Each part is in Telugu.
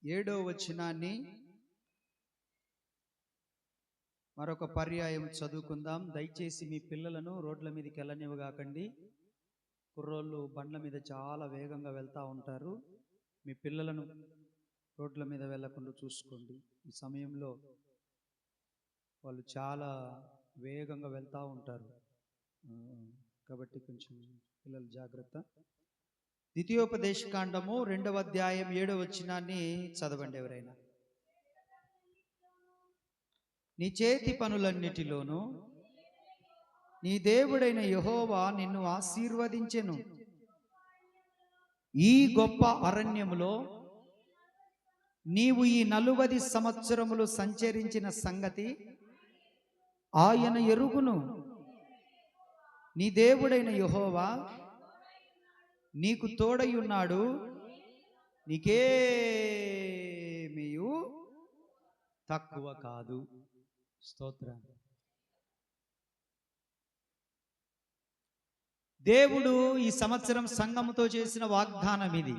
7వ వచనాన్ని మరొక పర్యాయం చదువుకుందాం. దయచేసి మీ పిల్లలను రోడ్ల మీదకి వెళ్ళనివ్వగాకండి. కుర్రోళ్ళు బండ్ల మీద చాలా వేగంగా వెళ్తూ ఉంటారు. మీ పిల్లలను రోడ్ల మీద వెళ్ళకుండా చూసుకోండి. ఈ సమయంలో వాళ్ళు చాలా వేగంగా వెళ్తూ ఉంటారు కాబట్టి కొంచెం పిల్లలు జాగ్రత్త. ద్వితీయోపదేశకాండము 2వ అధ్యాయం 7వ వచనాన్ని చదవండి ఎవరైనా. నీ చేతి పనులన్నిటిలోనూ నీ దేవుడైన యెహోవా నిన్ను ఆశీర్వదించెను. ఈ గొప్ప అరణ్యములో నీవు ఈ 40 సంవత్సరములు సంచరించిన సంగతి ఆయన ఎరుగును. నీ దేవుడైన యెహోవా నీకు తోడై ఉన్నాడు, నీకేమీయు తక్కువ కాదు. స్తోత్రం. దేవుడు ఈ సంవత్సరం సంఘముతో చేసిన వాగ్దానం ఇది.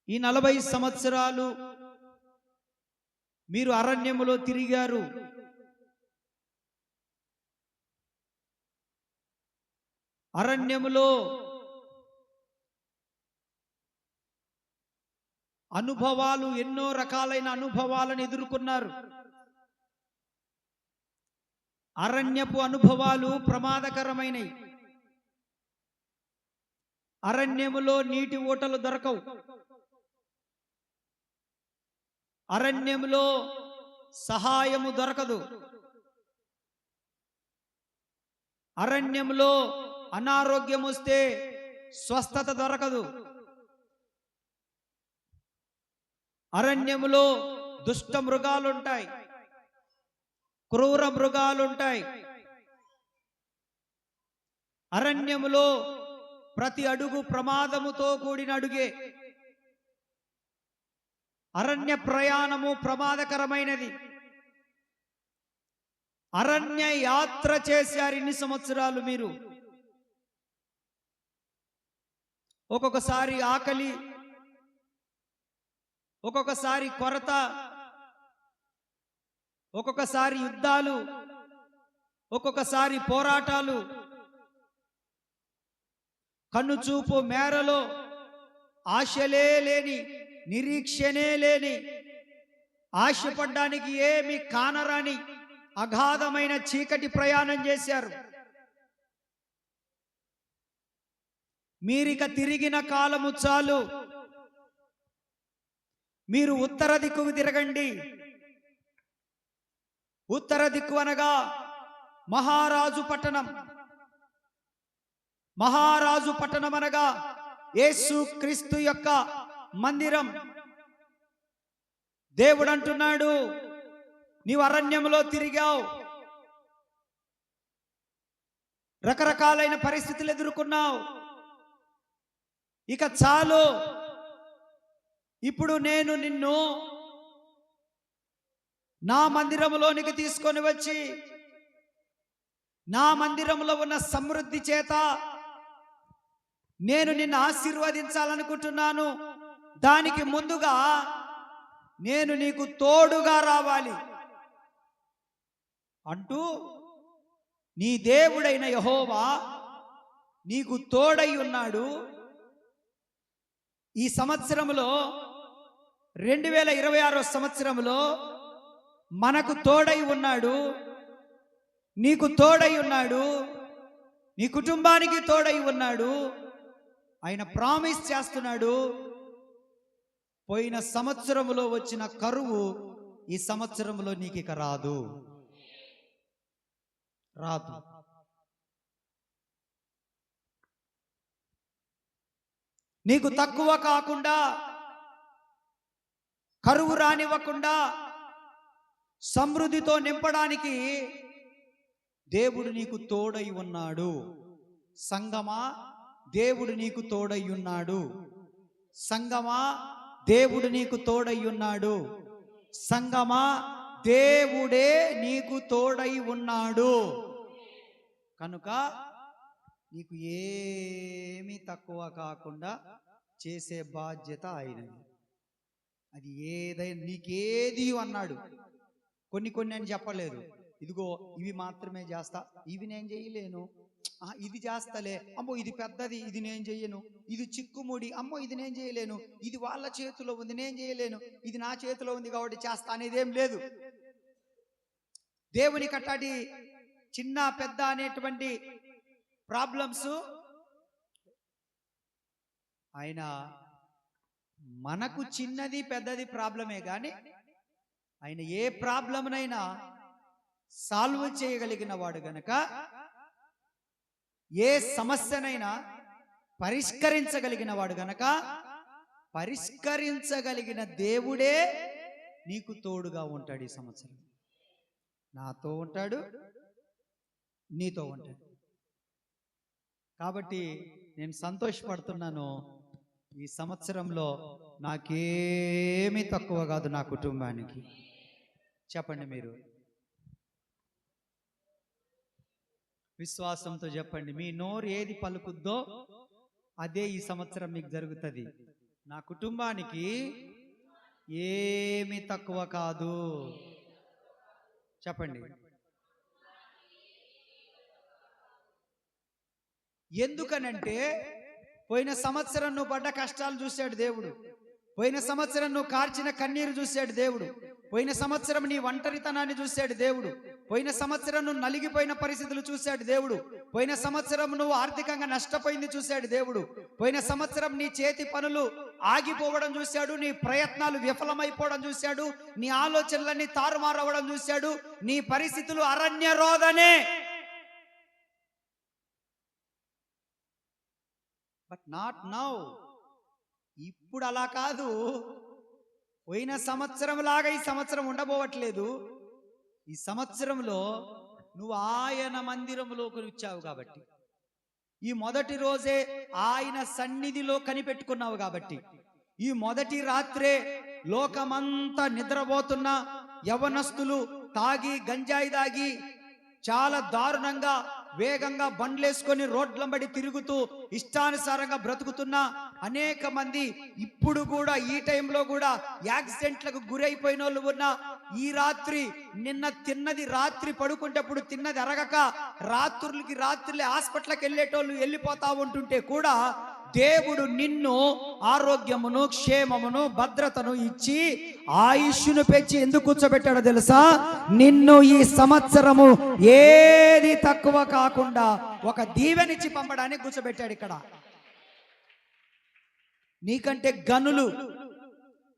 ఈ 40 సంవత్సరాలు మీరు అరణ్యములో తిరిగారు. అరణ్యములో అనుభవాలు, ఎన్నో రకాలైన అనుభవాలను ఎదుర్కొన్నారు. అరణ్యపు అనుభవాలు ప్రమాదకరమైనవి. అరణ్యములో నీటి ఊటలు దొరకవు. అరణ్యములో సహాయము దొరకదు. అరణ్యములో అనారోగ్యం వస్తే స్వస్థత దొరకదు. అరణ్యములో దుష్ట మృగాలుంటాయి, క్రూర మృగాలుంటాయి. అరణ్యములో ప్రతి అడుగు ప్రమాదముతో కూడిన అడుగే. అరణ్య ప్రయాణము ప్రమాదకరమైనది. అరణ్య యాత్ర చేశారు ఇన్ని సంవత్సరాలు మీరు. ఒక్కొక్కసారి ఆకలి, ఒక్కొక్కసారి కొరత, ఒక్కొక్కసారి యుద్ధాలు, ఒక్కొక్కసారి పోరాటాలు. కన్నుచూపు మేరలో ఆశలే లేని, నిరీక్షణే లేని, ఆశపడ్డానికి ఏమి కానరాని అగాధమైన చీకటి ప్రయాణం చేశారు. మీరిక తిరిగిన కాలము చాలు. మీరు ఉత్తర దిక్కుకు తిరగండి. ఉత్తర దిక్కు అనగా మహారాజు పట్టణం. మహారాజు పట్టణం అనగా యేసు క్రీస్తు యొక్క మందిరం. దేవుడు అంటున్నాడు, నీవు అరణ్యంలో తిరిగావు, రకరకాలైన పరిస్థితులు ఎదుర్కొన్నావు. ఇక చాలు. ఇప్పుడు నేను నిన్ను నా మందిరములోనికి తీసుకొని వచ్చి నా మందిరములో ఉన్న సమృద్ధి చేత నేను నిన్ను ఆశీర్వదించాలనుకుంటున్నాను. దానికి ముందుగా నేను నీకు తోడుగా రావాలి అంటూ నీ దేవుడైన యెహోవా నీకు తోడై ఉన్నాడు. ఈ సంవత్సరములో 2026 సంవత్సరములో మనకు తోడై ఉన్నాడు, నీకు తోడై ఉన్నాడు, నీ కుటుంబానికి తోడై ఉన్నాడు. ఆయన ప్రామిస్ చేస్తున్నాడు. పోయిన సంవత్సరములో వచ్చిన కరువు ఈ సంవత్సరంలో నీకు ఇక రాదు. నీకు తక్కువ కాకుండా, కరువు రానివ్వకుండా సమృద్ధితో నింపడానికి దేవుడు నీకు తోడై ఉన్నాడు. సంగమా, దేవుడు నీకు తోడై ఉన్నాడు. సంగమా, దేవుడు నీకు తోడై ఉన్నాడు. సంగమా, దేవుడే నీకు తోడై ఉన్నాడు. కనుక నీకు ఏమీ తక్కువ కాకుండా చేసే బాధ్యత ఆయనది. అది ఏదైనా నీకేది అన్నాడు. కొన్ని అని చెప్పలేదు. ఇదిగో ఇవి మాత్రమే చేస్తా, ఇవి నేను చేయలేను, ఇది చేస్తలే, అమ్మో ఇది పెద్దది, ఇది నేను చెయ్యను, ఇది చిక్కుముడి, అమ్మో ఇది నేను చేయలేను, ఇది వాళ్ళ చేతిలో ఉంది నేను చేయలేను, ఇది నా చేతిలో ఉంది కాబట్టి చేస్తా అనేది ఏం లేదు. దేవుని కట్టాటి చిన్న పెద్ద అనేటువంటి ప్రాబ్లమ్స్ ఆయన మనకు చిన్నది పెద్దది ప్రాబ్లమే కానీ ఆయన ఏ ప్రాబ్లంనైనా సాల్వ్ చేయగలిగిన వాడు గనక ఏ సమస్యనైనా పరిష్కరించగలిగిన వాడు గనక పరిష్కరించగలిగిన దేవుడే నీకు తోడుగా ఉంటాడు. ఈ సంవత్సరం నాతో ఉంటాడు, నీతో ఉంటాడు. కాబట్టి నేను సంతోషపడుతున్నాను. ఈ సంవత్సరంలో నాకేమీ తక్కువ కాదు నా కుటుంబానికి. చెప్పండి, మీరు విశ్వాసంతో చెప్పండి. మీ నోరు ఏది పలుకుద్దో అదే ఈ సంవత్సరం మీకు జరుగుతుంది. నా కుటుంబానికి ఏమీ తక్కువ కాదు. చెప్పండి. ఎందుకనంటే పోయిన సంవత్సరం నువ్వు పడ్డ కష్టాలు చూశాడు దేవుడు. పోయిన సంవత్సరం నువ్వు కార్చిన కన్నీరు చూశాడు దేవుడు. పోయిన సంవత్సరం నీ ఒంటరితనాన్ని చూశాడు దేవుడు. పోయిన సంవత్సరం నువ్వు నలిగిపోయిన పరిస్థితులు చూశాడు దేవుడు. పోయిన సంవత్సరం నువ్వు ఆర్థికంగా నష్టపోయింది చూశాడు దేవుడు. పోయిన సంవత్సరం నీ చేతి పనులు ఆగిపోవడం చూశాడు, నీ ప్రయత్నాలు విఫలమైపోవడం చూశాడు, నీ ఆలోచనలన్నీ తారుమారవడం చూశాడు, నీ పరిస్థితులు అరణ్య రోదనే. But not now. ఇప్పుడు అలా కాదు. పోయిన సంవత్సరం లాగా ఈ సంవత్సరం ఉండబోవట్లేదు. ఈ సంవత్సరంలో నువ్వు ఆయన మందిరంలోకి వచ్చావు కాబట్టి, ఈ మొదటి రోజే ఆయన సన్నిధిలో కనిపెట్టుకున్నావు కాబట్టి, ఈ మొదటి రాత్రే లోకమంతా నిద్రపోతున్న యవనస్తులు తాగి గంజాయి తాగి చాలా దారుణంగా వేగంగా బండ్లేసుకొని రోడ్లంబడి తిరుగుతూ ఇష్టానుసారంగా బ్రతుకుతున్న అనేక మంది ఇప్పుడు కూడా ఈ టైంలో కూడా యాక్సిడెంట్లకు గురైపోయిన వాళ్ళు ఉన్న ఈ రాత్రి, నిన్న తిన్నది రాత్రి పడుకుంటప్పుడు తిన్నది అరగక రాత్రులే హాస్పిటల్కి వెళ్ళేటోళ్ళు వెళ్ళిపోతా ఉంటుంటే కూడా దేవుడు నిన్ను ఆరోగ్యమును క్షేమమును భద్రతను ఇచ్చి ఆయుష్ను పెంచి ఎందుకు కూర్చోబెట్టాడో తెలుసా? నిన్ను ఈ సంవత్సరము ఏది తక్కువ కాకుండా ఒక దీవెనిచ్చి పంపడానికి కూర్చోబెట్టాడు. ఇక్కడ నీకంటే గనులు,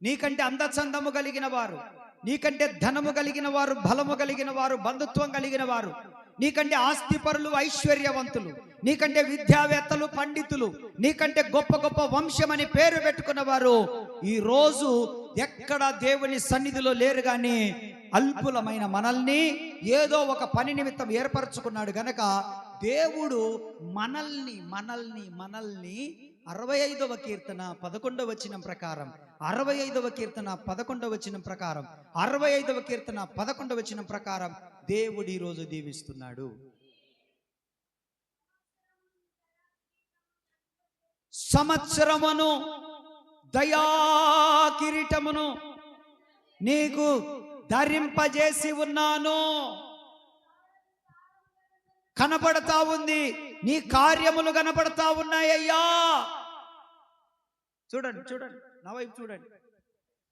నీకంటే అందచందము కలిగిన వారు, నీకంటే ధనము కలిగిన వారు, బలము కలిగిన వారు, బంధుత్వం కలిగిన వారు, నీకంటే ఆస్తిపరులు ఐశ్వర్యవంతులు, నీకంటే విద్యావేత్తలు పండితులు, నీకంటే గొప్ప గొప్ప వంశం అని పేరు పెట్టుకున్న వారు ఈ రోజు ఎక్కడ దేవుని సన్నిధిలో లేరు. గాని అల్పులమైన మనల్ని ఏదో ఒక పని నిమిత్తం ఏర్పరచుకున్నాడు గనక దేవుడు మనల్ని 65వ కీర్తన 11వ వచనం ప్రకారం 65వ కీర్తన 11వ వచనం ప్రకారం 65వ కీర్తన 11వ వచనం ప్రకారం దేవుడు ఈ రోజు దీవిస్తున్నాడు. సంవత్సరమును దయా కిరీటమును నీకు ధరింపజేసి ఉన్నాను. కనపడతా ఉంది, నీ కార్యములు కనపడతా ఉన్నాయ్యా. చూడండి చూడండి, నా వైపు చూడండి.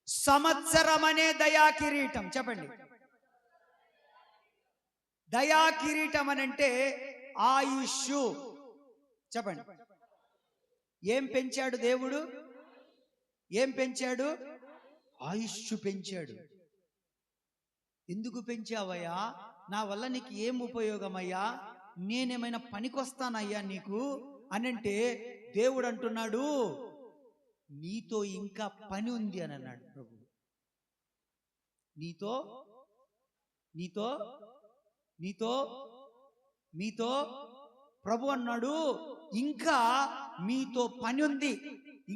సంవత్సరం అనే దయా కిరీటం. చెప్పండి, దయా కిరీటం అని అంటే ఆయుష్. చెప్పండి, ఏం పెంచాడు దేవుడు? ఏం పెంచాడు? ఆయుష్ పెంచాడు. ఎందుకు పెంచావయ్యా? నా వల్ల నీకు ఏం ఉపయోగమయ్యా? నేనేమైనా పనికొస్తానయ్యా నీకు అనంటే దేవుడు అంటున్నాడు, నీతో ఇంకా పని ఉంది అని అన్నాడు ప్రభు. నీతో నీతో నీతో మీతో ప్రభు అన్నాడు, ఇంకా మీతో పని ఉంది,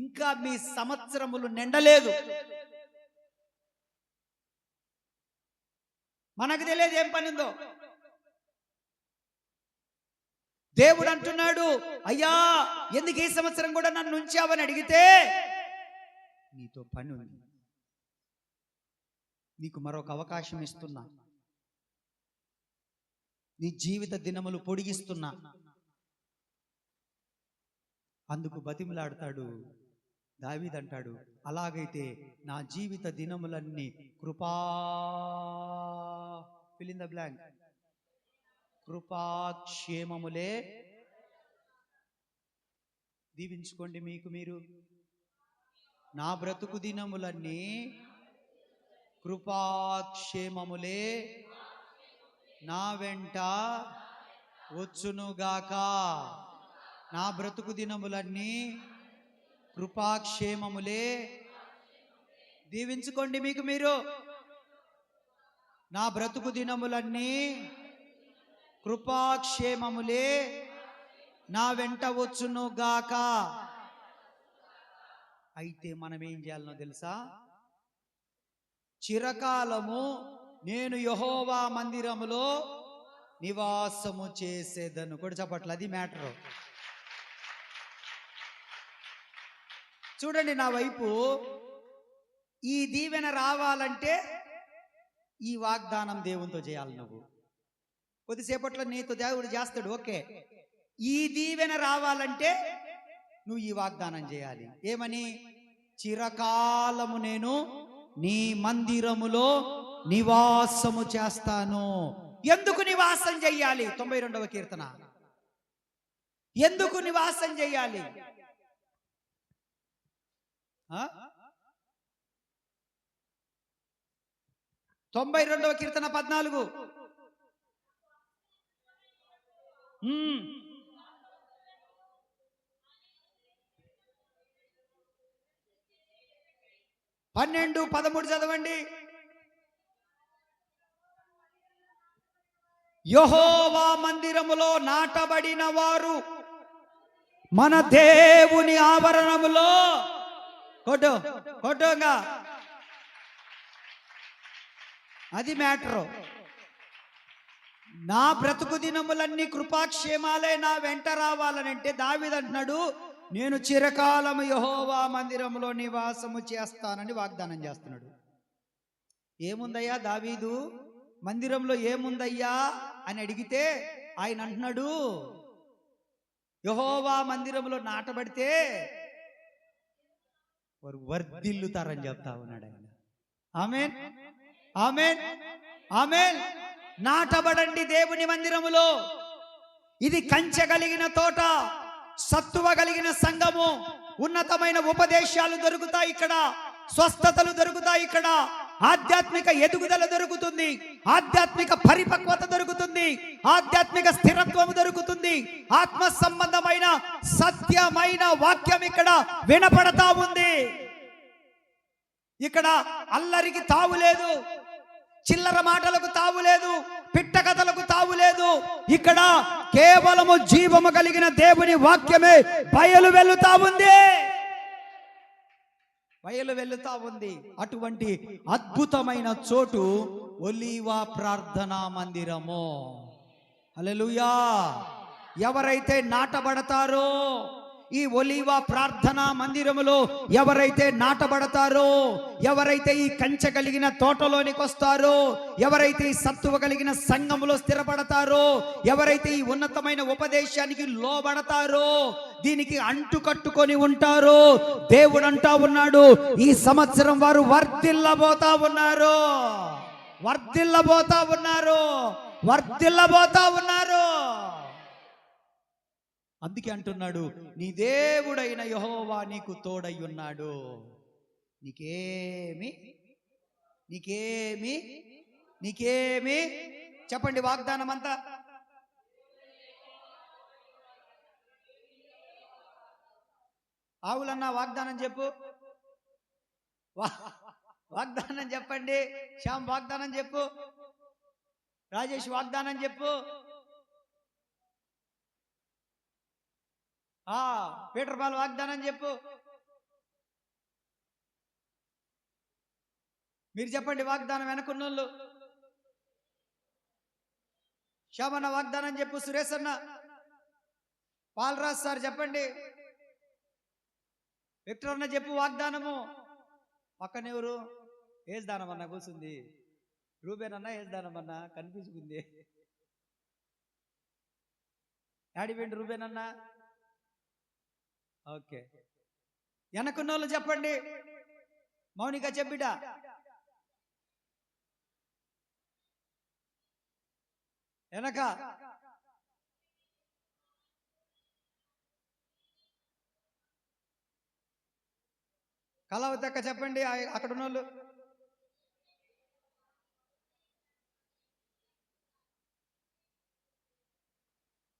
ఇంకా మీ సంవత్సరములు నిండలేదు. మనకు తెలియదు ఏం పని ఉందో. దేవుడు అంటున్నాడు, అయ్యా ఎందుకు ఈ సంవత్సరం కూడా నన్ను ఉంచావని అడిగితే, నీతో పని ఉంది, నీకు మరొక అవకాశం ఇస్తున్నా, నీ జీవిత దినములు పొడిగిస్తున్నా. అందుకు బతిమలాడతాడు దావీదు. అంటాడు, అలాగైతే నా జీవిత దినములన్నీ కృపా ఫిల్ ఇన్ ద బ్లాంక్, కృపాక్షేమములే. దీవించుకోండి మీకు మీరు. నా బ్రతుకు దినములన్నీ కృపాక్షేమములే నా వెంట వచ్చునుగాక. నా బ్రతుకు దినములన్నీ కృపాక్షేమములే. దీవించుకోండి మీకు మీరు. నా బ్రతుకు దినములన్నీ కృపాక్షేమములే నా వెంట వచ్చునుగాక. అయితే మనం ఏం చేయాలనో తెలుసా? చిరకాలము నేను యెహోవా మందిరములో నివాసము చేసేదను. కూడా చెప్పట్ల, అది మ్యాటర్. చూడండి నా వైపు. ఈ దీవెన రావాలంటే ఈ వాగ్దానం దేవునితో చేయాలి. నువ్వు కొద్దిసేపట్లో నీతో దేవుడు చేస్తాడు, ఓకే. ఈ దీవెన రావాలంటే నువ్వు ఈ వాగ్దానం చేయాలి. ఏమని? చిరకాలము నేను నీ మందిరములో నివాసము చేస్తాను. ఎందుకు నివాసం చెయ్యాలి? 92వ కీర్తన. ఎందుకు నివాసం చెయ్యాలి? 92వ కీర్తన 14. పన్నెండు 13 చదవండి. యెహోవా మందిరములో నాటబడిన వారు మన దేవుని ఆవరణములో కొట్టోగా. అది మ్యాటరు. నా బ్రతుకు దినములన్నీ కృపాక్షేమాలే నా వెంట రావాలనంటే దావీదు అంటున్నాడు, నేను చిరకాలము యెహోవా మందిరములో నివాసము చేస్తానని వాగ్దానం చేస్తున్నాడు. ఏముందయ్యా దావీదు మందిరంలో, ఏముందయ్యా అని అడిగితే ఆయన అంటున్నాడు, యెహోవా మందిరంలో నాటబడితే వారు వర్ధిల్లుతారని చెప్తా ఉన్నాడు ఆయన. ఆమేన్, ఆమేన్, ఆమేన్. నాటబడండి దేవుని మందిరములో. ఇది కంచె కలిగిన తోట, సత్తువ కలిగిన సంఘము. ఉన్నతమైన ఉపదేశాలు దొరుకుతాయి ఇక్కడ, స్వస్థతలు దొరుకుతాయి ఇక్కడ, ఆధ్యాత్మిక ఎదుగుదల దొరుకుతుంది, ఆధ్యాత్మిక పరిపక్వత దొరుకుతుంది, ఆధ్యాత్మిక స్థిరత్వం దొరుకుతుంది, ఆత్మ సంబంధమైన సత్యమైన వాక్యం ఇక్కడ వినపడతా ఉంది. ఇక్కడ అల్లరికి తావు లేదు, చిల్లర మాటలకు తావు లేదు, పిట్ట కథలకు తావు లేదు. ఇక్కడ కేవలము జీవము కలిగిన దేవుని వాక్యమే బయలు వెళ్తా ఉంది, బయలు వెళ్తా ఉంది. అటువంటి అద్భుతమైన చోటు ఒలీవ ప్రార్థనా మందిరము. హల్లెలూయా. ఎవరైతే నాటబడతారో, ఈ ఒలీవ ప్రార్థనా మందిరములో ఎవరైతే నాటబడతారో, ఎవరైతే ఈ కంచె కలిగిన తోటలోనికి వస్తారో, ఎవరైతే ఈ సత్తువ కలిగిన సంఘములో స్థిరపడతారో, ఎవరైతే ఈ ఉన్నతమైన ఉపదేశానికి లోబడతారో, దీనికి అంటు కట్టుకొని ఉంటారో, దేవుడు అంటా ఉన్నాడు, ఈ సంవత్సరం వారు వర్ధిల్లబోతా ఉన్నారు, వర్ధిల్లబోతా ఉన్నారు, వర్ధిల్లబోతా ఉన్నారు. అందుకే అంటున్నాడు, నీ దేవుడైన యెహోవా నీకు తోడై ఉన్నాడు. నీకేమి నీకేమి నీకేమి చెప్పండి వాగ్దానం అంతా. ఆవులన్నా వాగ్దానం చెప్పు, వాగ్దానం చెప్పండి. శ్యామ్ వాగ్దానం చెప్పు, రాజేష్ వాగ్దానం చెప్పు, పీటర్ పాల్ వాగ్దానం చెప్పు. మీరు చెప్పండి వాగ్దానం వెనకున్నోళ్ళు. శ్యామన్న వాగ్దానం చెప్పు, సురేష్ అన్న పాలరాజు సార్ చెప్పండి. విక్టర్ అన్న చెప్పు వాగ్దానము. పక్కన ఎవరు? ఏజ్ దానం అన్న కూర్చుంది. రూబేన్ అన్న ఏజ్ దానం అన్న కనిపించుకుంది. యాడిపోయింది రూబేన్ అన్న? ఓకే, వెనకున్న వాళ్ళు చెప్పండి. మౌనిక చెప్పిడ. వెనక కళావతక్క చెప్పండి. అక్కడ ఉన్న వాళ్ళు.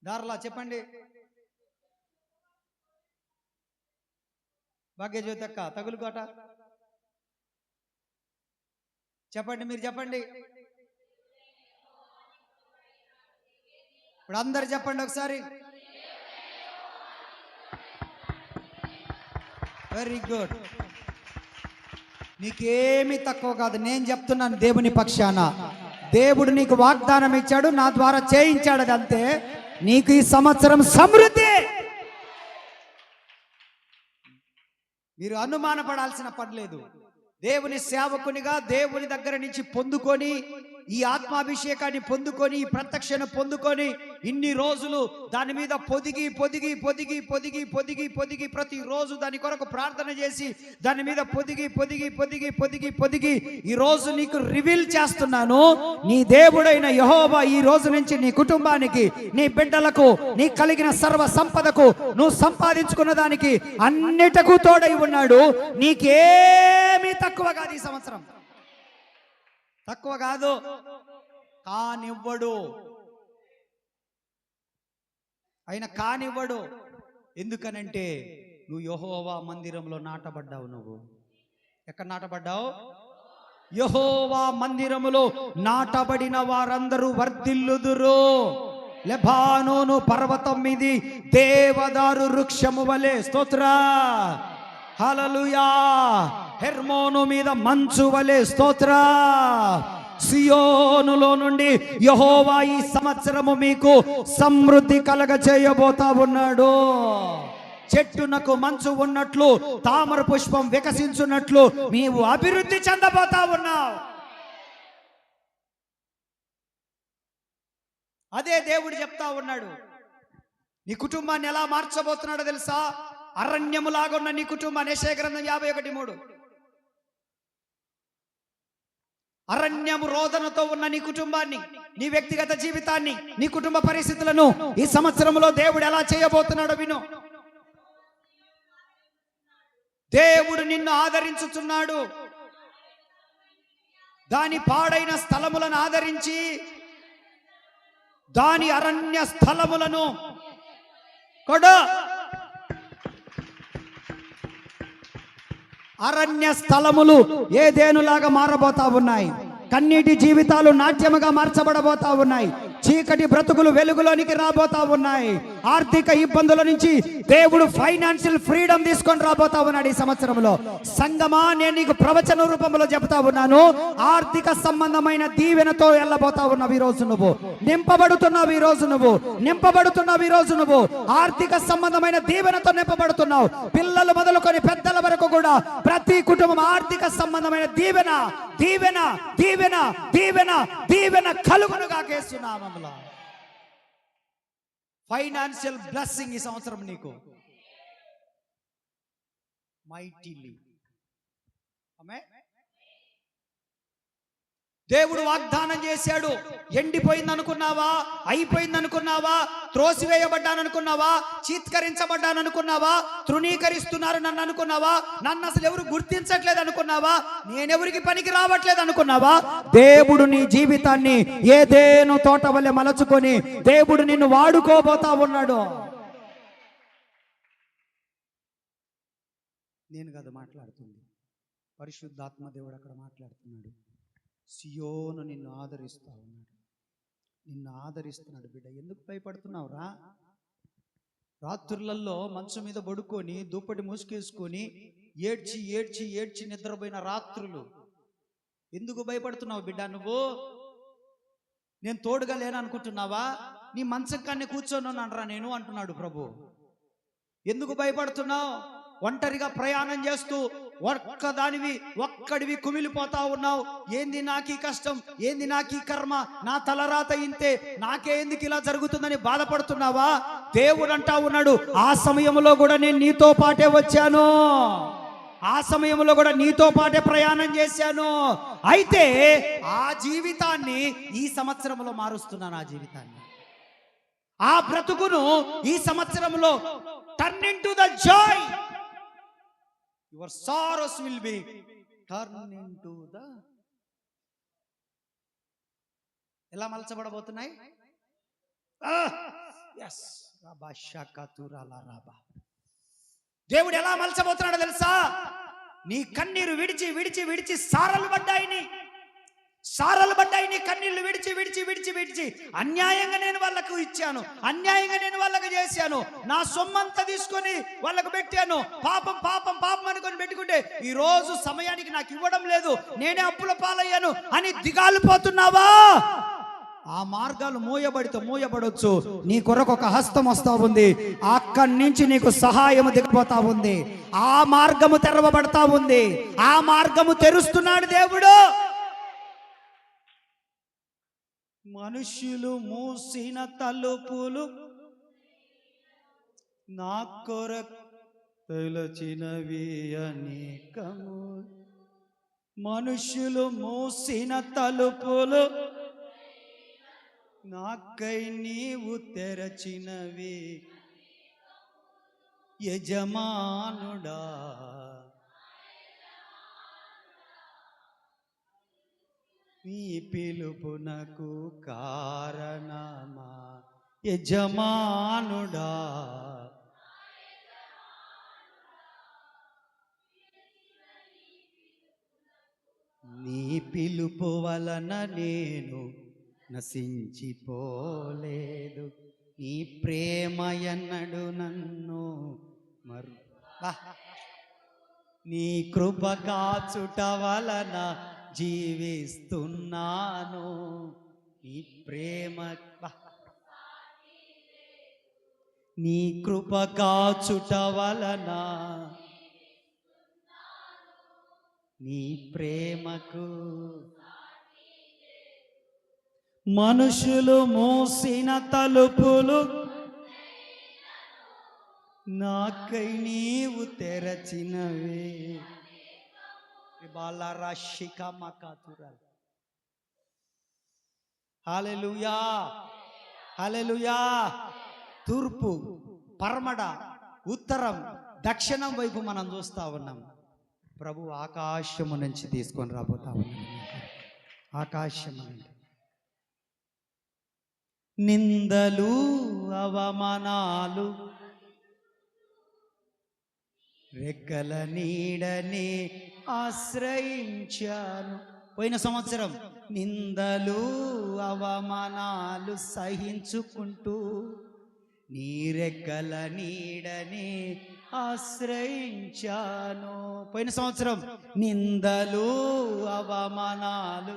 దార్లా చెప్పండి. భాగ్యజ్యోతి అక్క తగులుకోట చెప్పండి. మీరు చెప్పండి. ఇప్పుడు అందరు చెప్పండి ఒకసారి. Very good. నీకేమీ తక్కువ కాదు. నేను చెప్తున్నాను దేవుని పక్షాన. దేవుడు నీకు వాగ్దానం ఇచ్చాడు, నా ద్వారా చేయించాడు. అదంతే. నీకు ఈ సంవత్సరం సమృద్ధి. మీరు అనుమానపడాల్సిన పని లేదు. దేవుని సేవకునిగా దేవుని దగ్గర నుంచి పొందుకొని, ఈ ఆత్మాభిషేకాన్ని పొందుకొని, ఈ ప్రత్యక్షను పొందుకొని, ఇన్ని రోజులు దాని మీద పొదిగి పొదిగి పొదిగి పొదిగి పొదిగి పొదిగి ప్రతిరోజు దాని కొరకు ప్రార్థన చేసి, దాని మీద పొదిగి పొదిగి పొదిగి పొదిగి పొదిగి ఈ రోజు నీకు రివీల్ చేస్తున్నాను. నీ దేవుడైన యెహోవా ఈ రోజు నుంచి నీ కుటుంబానికి, నీ బిడ్డలకు, నీ కలిగిన సర్వ సంపదకు, నువ్వు సంపాదించుకున్న దానికి అన్నిటకు తోడై ఉన్నాడు. నీకేమీ తక్కువ కాదు. ఈ సంవత్సరం తక్కువ కాదు, కానివ్వడు. ఆయన కానివ్వడు. ఎందుకనంటే నువ్వు యెహోవా మందిరంలో నాటబడ్డావు. నువ్వు ఎక్కడ నాటబడ్డావు? యెహోవా మందిరములో నాటబడిన వారందరూ వర్ధిల్లుదురు. లెబానోను పర్వతం మీది దేవదారు వృక్షము వలె. స్తోత్ర, హల్లెలూయా. హెర్మోను మీద మంచు వలె. స్తోత్ర. సియోనులో నుండి యెహోవా ఈ సంవత్సరము మీకు సమృద్ధి కలగ చేయబోతా ఉన్నాడు. చెట్టునకు మంచు ఉన్నట్లు, తామర పుష్పం వికసించున్నట్లు నీవు అభివృద్ధి చెందబోతా ఉన్నావు. అదే దేవుడు చెప్తా ఉన్నాడు. నీ కుటుంబాన్ని ఎలా మార్చబోతున్నాడో తెలుసా? అరణ్యములాగా ఉన్న నీ కుటుంబాన్ని. యెషయా గ్రంథం 51:3. అరణ్యము రోదనతో ఉన్న నీ కుటుంబాన్ని, నీ వ్యక్తిగత జీవితాన్ని, నీ కుటుంబ పరిస్థితులను ఈ సంవత్సరంలో దేవుడు ఎలా చేయబోతున్నాడో విను. దేవుడు నిన్ను ఆదరించుచున్నాడు. దాని పాడైన స్థలములను ఆదరించి, దాని అరణ్య స్థలములను కూడా, అరణ్య స్థలములు ఏదేనులాగా మారబోతా ఉన్నాయి. కన్నీటి జీవితాలు నాట్యముగా మార్చబడబోతా ఉన్నాయి. చీకటి బ్రతుకులు వెలుగులోనికి రాబోతా ఉన్నాయి. ఆర్థిక ఇబ్బందుల నుంచి దేవుడు ఫైనాన్షియల్ ఫ్రీడమ్ తీసుకొని రాబోతా ఉన్నాడు ఈ సంవత్సరంలో. సంగమా, నేను నీకు ప్రవచన రూపంలో చెబుతా ఉన్నాను. ఆర్థిక సంబంధమైన దీవెనతో వెళ్ళబోతా ఉన్నావు. ఈ రోజు నువ్వు నింపబడుతున్నావు. ఈ రోజు నువ్వు నింపబడుతున్నావు. ఈ రోజు నువ్వు ఆర్థిక సంబంధమైన దీవెనతో నింపబడుతున్నావు. పిల్లలు మొదలుకొని పెద్దల వరకు కూడా ప్రతి కుటుంబం ఆర్థిక సంబంధమైన దీవెన దీవెన దీవెన దీవెన దీవెన కలుగునుగా కేస్తున్నాము. ఫైనాన్షియల్ బ్లెస్సింగ్ ఈ సంవత్సరం నీకు మైటీలీ. ఆమేన్. దేవుడు వాగ్దానం చేశాడు. ఎండిపోయింది అనుకున్నావా? అయిపోయింది అనుకున్నావా? త్రోసివేయబడ్డాను అనుకున్నావా? చీత్కరించబడ్డాను అనుకున్నావా? తృణీకరిస్తున్నారు నన్ను అనుకున్నావా? నన్ను అసలు ఎవరు గుర్తించట్లేదు అనుకున్నావా? నేనెవరికి పనికి రావట్లేదు అనుకున్నావా? దేవుడు నీ జీవితాన్ని ఏదేను తోట వల్లే మలచుకొని దేవుడు నిన్ను వాడుకోబోతా ఉన్నాడు. నేను కదా మాట్లాడుతుంది, పరిశుద్ధాత్మ దేవుడు అక్కడ మాట్లాడుతున్నాడు. సియోను నిన్ను ఆదరిస్తా ఉన్నాడు. నిన్ను ఆదరిస్తున్నాడు. బిడ్డ, ఎందుకు భయపడుతున్నావురా? రాత్రులలో మంచం మీద పడుకొని దుప్పటి మూసుకేసుకొని ఏడ్చి ఏడ్చి ఏడ్చి నిద్రపోయిన రాత్రులు. ఎందుకు భయపడుతున్నావు బిడ్డ? నువ్వు నేను తోడుగా లేననుకుంటున్నావా? నీ మంచం కన్నా కూర్చొని నేను అంటున్నాడు ప్రభు. ఎందుకు భయపడుతున్నావు? ఒంటరిగా ప్రయాణం చేస్తూ ఒక్కడివి కుమిలిపోతా ఉన్నావు. ఏంది నాకు ఈ కష్టం, ఏంది నాకు ఈ కర్మ, నా తలరాత ఇంతే, నాకే ఎందుకు ఇలా జరుగుతుందని బాధపడుతున్నావా? దేవుడు అంటా ఉన్నాడు, ఆ సమయంలో కూడా నేను నీతో పాటే వచ్చాను, ఆ సమయంలో కూడా నీతో పాటే ప్రయాణం చేశాను. అయితే ఆ జీవితాన్ని ఈ సంవత్సరంలో మారుస్తున్నాను. ఆ జీవితాన్ని, ఆ బ్రతుకును ఈ సంవత్సరంలో turn into the Joy. Your sorrows will be turn into the. ఎలా మలచబడబోతున్నాయి? దేవుడు ఎలా మలచబోతున్నాడో తెలుసా? నీ కన్నీరు విడిచి విడిచి విడిచి సారలు పడ్డాయి, నీ కన్నీళ్లు విడిచి విడిచి విడిచి విడిచి. అన్యాయంగా నేను వాళ్ళకు ఇచ్చాను, అన్యాయంగా నేను వాళ్ళకు చేశాను, నా సొమ్మంతా తీసుకొని వాళ్ళకు పెట్టాను, పాపం పాపం పాపం అనుకొని పెట్టుకుంటే ఈ రోజు సమయానికి నాకు ఇవ్వడం లేదు, నేనే అప్పుల పాలయ్యాను అని దిగాలు పోతున్నావా? ఆ మార్గాలు మూయబడొచ్చు. నీ కొరకు ఒక హస్తం వస్తా ఉంది, అక్కడి నుంచి నీకు సహాయం దిగిపోతా ఉంది, ఆ మార్గము తెరవబడతా ఉంది, ఆ మార్గము తెరుస్తున్నాడు దేవుడు. మనుష్యులు మూసిన తలుపులు నా కొరకు తెలచినవి అనేకము. మనుష్యులు మూసిన తలుపులు నాకై నీవు తెరచినవి యజమానుడా. నీ పిలుపునకు కారణమా యజమానుడా. నీ పిలుపు వలన నేను నశించిపోలేదు, నీ ప్రేమ ఎన్నడు నన్ను నీ కృప కాచుట వలన జీవిస్తున్నాను. నీ ప్రేమ, నీ కృప కాచుట వలన, నీ ప్రేమకు. మనుషులు మూసిన తలుపులు నాకై నీవు తెరచినవే. హల్లెలూయా, హల్లెలూయా. తూర్పు, పరమడ, ఉత్తరం, దక్షిణం వైపు మనం చూస్తా ఉన్నాం. ప్రభు ఆకాశము నుంచి తీసుకొని రాబోతా ఉన్నాం. ఆకాశము నుండి నిందలు అవమానాలు రెక్కల నీడని ఆశ్రయించాను. పోయిన సంవత్సరం నిందలు అవమానాలు సహించుకుంటూ నీ రెక్కల నీడని ఆశ్రయించాను. పోయిన సంవత్సరం నిందలు అవమానాలు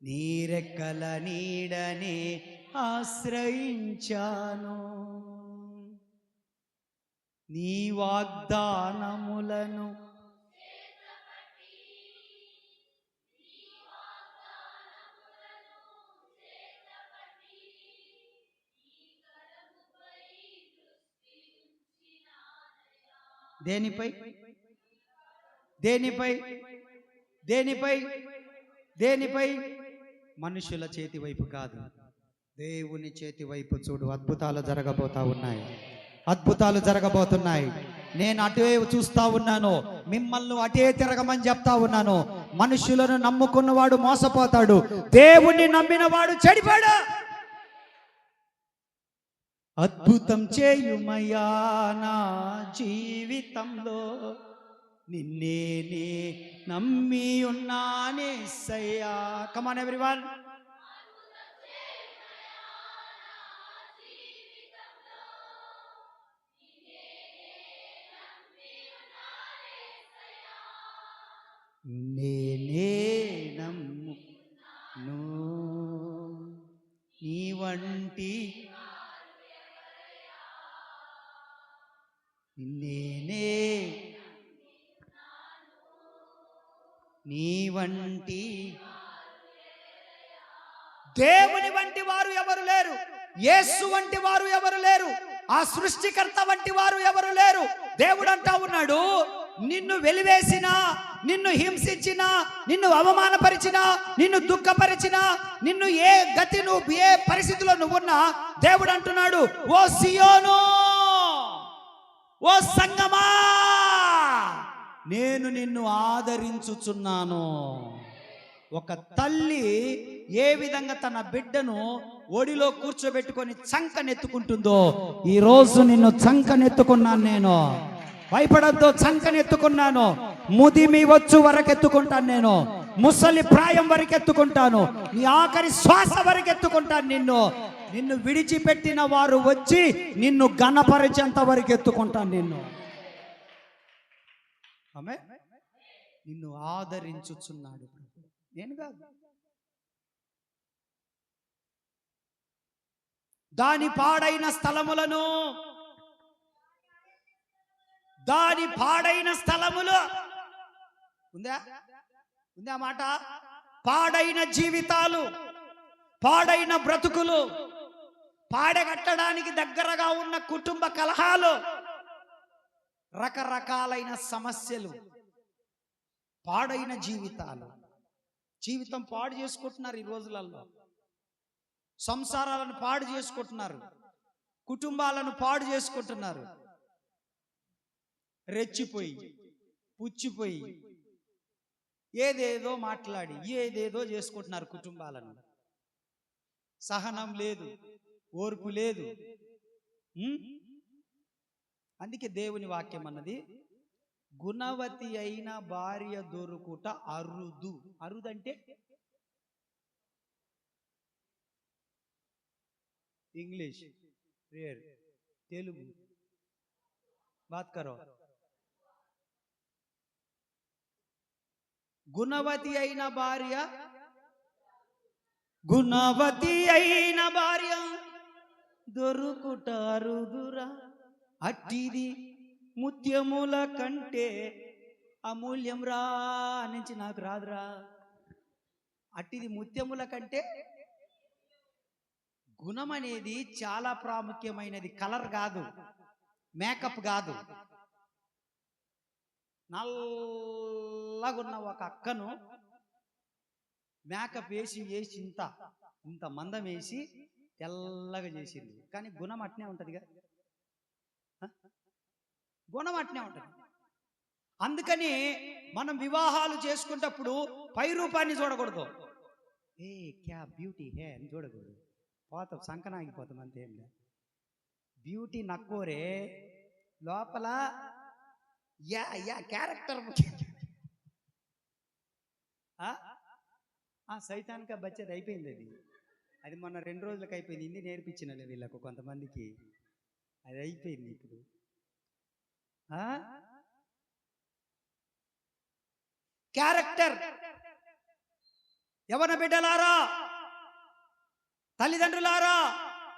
నీ రెక్కల నీడని ఆశ్రయించాను. నీ వాగ్దానములను దేనిపై దేనిపై దేనిపై దేనిపై? మనుషుల చేతి వైపు కాదు, దేవుని చేతి వైపు చూడు. అద్భుతాలు జరగబోతా ఉన్నాయి, అద్భుతాలు జరగబోతున్నాయి. నేను అటే చూస్తా ఉన్నాను, మిమ్మల్ని అటే తిరగమని చెప్తా ఉన్నాను. మనుషులను నమ్ముకున్నవాడు మోసపోతాడు, దేవుణ్ణి నమ్మినవాడు చెడిపోయాడు. అద్భుతం చేయుమయ్యా నా జీవితంలో, నిన్నే నమ్మి ఉన్నానేసయ్యా. Come on everyone. నేనే నమ్మును, నిన్నేనే నీ వంటి దేవుని వంటి వారు ఎవరు లేరు. యేసు వంటి వారు ఎవరు లేరు. ఆ సృష్టికర్త వంటి వారు ఎవరు లేరు. దేవుడు అంటా ఉన్నాడు, నిన్ను వెలివేసిన, నిన్ను హింసించిన, నిన్ను అవమానపరిచిన, నిన్ను దుఃఖపరిచిన, నిన్ను ఏ గతి నువ్వు ఏ పరిస్థితిలో నువ్వున్నా దేవుడు అంటున్నాడు, ఓ సియోను, ఓ సంగమా, నేను నిన్ను ఆదరించుచున్నాను. ఒక తల్లి ఏ విధంగా తన బిడ్డను ఒడిలో కూర్చోబెట్టుకొని చంకనెత్తుకుంటుందో, ఈ రోజు నిన్ను చంకనెత్తుకున్నాను. నేను భయపడద్దు, చంకనెత్తుకున్నాను. ముదిమి వచ్చు వరకు ఎత్తుకుంటాను. నేను ముసలి ప్రాయం వరకు ఎత్తుకుంటాను. నీ ఆఖరి శ్వాస వరకు ఎత్తుకుంటాను. నిన్ను విడిచిపెట్టిన వారు వచ్చి నిన్ను ఘనపరిచేంత వరకు ఎత్తుకుంటాను. ఆమె నిన్ను ఆదరించుచున్నాడు. నేను కాదు. దాని పాడైన స్థలములను, దాని పాడైన స్థలములు ఉందా మాట. పాడైన జీవితాలు, పాడైన బ్రతుకులు, పాడగట్టడానికి దగ్గరగా ఉన్న కుటుంబ కలహాలు, రకరకాలైన సమస్యలు, పాడైన జీవితాలు. జీవితం పాడు చేసుకుంటున్నారు ఈ రోజులలో. సంసారాలను పాడు చేసుకుంటున్నారు, కుటుంబాలను పాడు చేసుకుంటున్నారు. రెచ్చిపోయి, పుచ్చిపోయి, ఏదేదో మాట్లాడి ఏదేదో చేసుకుంటున్నారు కుటుంబాలను. సహనం లేదు, ఓర్పు లేదు. అందుకే దేవుని వాక్యం అన్నది, గుణవతి అయిన భార్య దొరుకుట అరుదు. అరుదంటే ఇంగ్లీష్, రేర్, తెలుగు బాత్ కరో. గుణవతి అయిన భార్య, గుణవతి అయిన భార్య దొరుకుట అరుదురా, అట్టిది ముత్యముల కంటే అమూల్యం రా. నుంచి నాకు రాదురా. అట్టిది ముత్యముల కంటే. గుణం అనేది చాలా ప్రాముఖ్యమైనది. కలర్ కాదు, మేకప్ కాదు. నల్లగున్న ఒక అక్కను మేకప్ వేసి ఇంత మందం వేసి తెల్లగా చేసింది. కానీ గుణం అట్నే ఉంటదిగా, గుణం అట్నే ఉంటది. అందుకని మనం వివాహాలు చేసుకున్నప్పుడు పై రూపాన్ని చూడకూడదు. ఏ క్యా బ్యూటీ హే అని చూడకూడదు. పోతాం, సంకనాగిపోతాం, అంతేం లేదు. బ్యూటీ నక్కోరే, లోపల క్యారెక్టర్ సైతానిక బచ్చేది అయిపోయింది. అది మొన్న 2 రోజులకు అయిపోయింది. హిందీ నేర్పించిన వీళ్ళకు కొంతమందికి అది అయిపోయింది. ఇప్పుడు క్యారెక్టర్. యవన బిడ్డలారా, తల్లిదండ్రులారా,